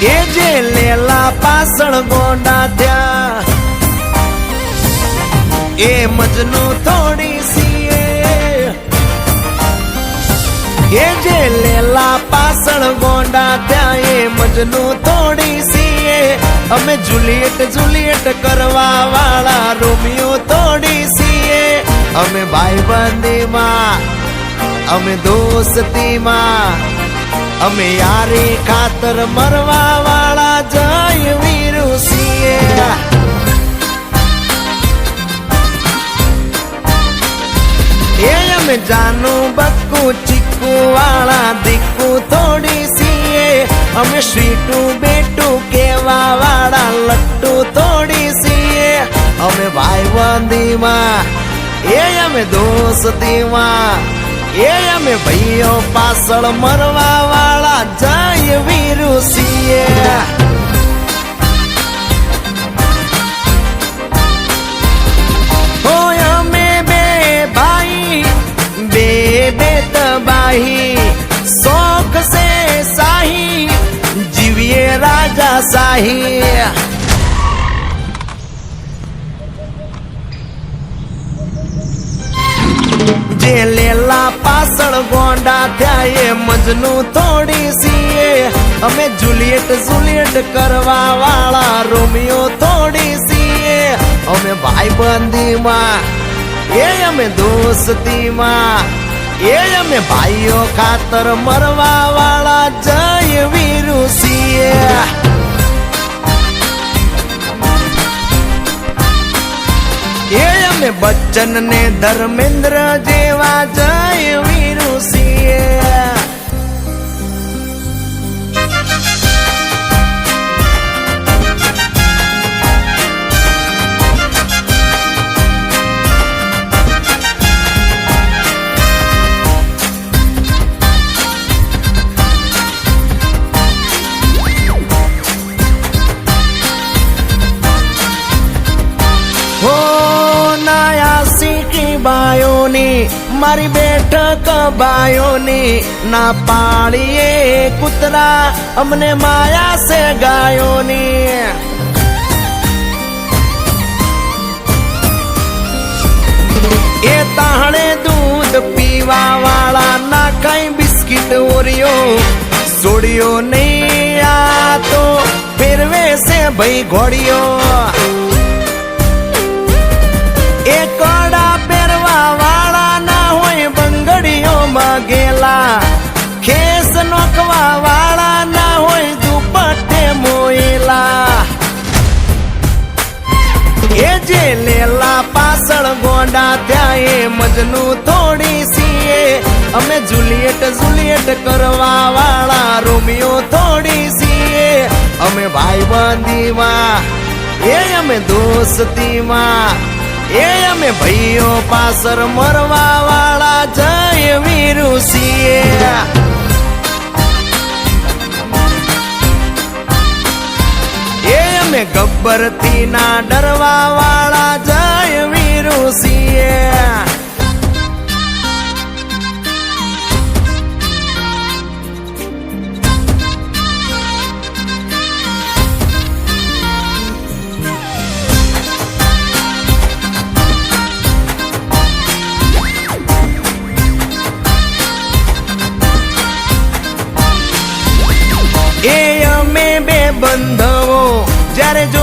એ જે લેલા પાછળ ગોંડા થયા એ મજનુ થોડી સીએ એ જે લેલા પાછળ ગોંડા થયા એ મજનુ થોડી સીએ અમે જુલિયટ કરવા વાળા રોમિયો થોડી સીએ અમે ભાઈબંધીમાં અમે દોસ્તીમાં અમે યારી ખાતર મરવા વાળા જય વીરુ છીએ એ અમે જાનું બક્કુ ચીકુ વાળા દીકુ થોડી છીએ અમે સ્વીટું બેટું કેવા વાળા લટ્ટુ થોડી છીએ અમે ભાઈબંધીમાં એ અમે દોસ્તીમાં એ અમે ભાઈઓ પાછળ મરવા વાળા જય વીરુ છીએ હોય અમે બે ભાઈ બે તબાહી શોખ સે શાહી જીવીએ રાજા શાહી જે લેલા પાછળ ગોંડા થયા એ મજનુ થોડી સીએ અમે જુલિયટ કરવા વાળા રોમિયો થોડી સીએ અમે ભાઈબંધીમાં એ અમે દોસ્તીમાં એ અમે ભાઈઓ ખાતર મરવા વાળા જય વીરુ છીએ એ અમે બચ્ચન ને ધર્મેન્દ્ર જેવા જય વીરુ છીએ બાયોની મારી બેઠક બાયોની ના પાળીએ કૂતરા અમને માયા સે ગાયોની એ તાહણે દૂધ પીવા વાળા ના કઈ બિસ્કિટ ઓરિયો છોડ્યો નહીં આ તો ફેરવે છે ભાઈ ઘોડિયો એ કડા પહેરવા વાળા ના હોય બંગડીઓમાં ગેલા ખેસ નોખવા વાળા ના હોય દુપટ્ટે મોયેલા એ જે લેલા પાછળ ગોંડા થયા એ મજનુ થોડી સીએ અમે જુલિયટ કરવા વાળા રોમિયો થોડી સીએ અમે ભાઈબંધીમાં એ અમે દોસ્તીમાં એ અમે ભાઈઓ પાછળ મરવા વાળા જય વીરુ છીએ એ અમે ગબ્બર થી ના ડરવા વાળા જય વીરુ છીએ એ અમે બે બંધવો જ્યારે જો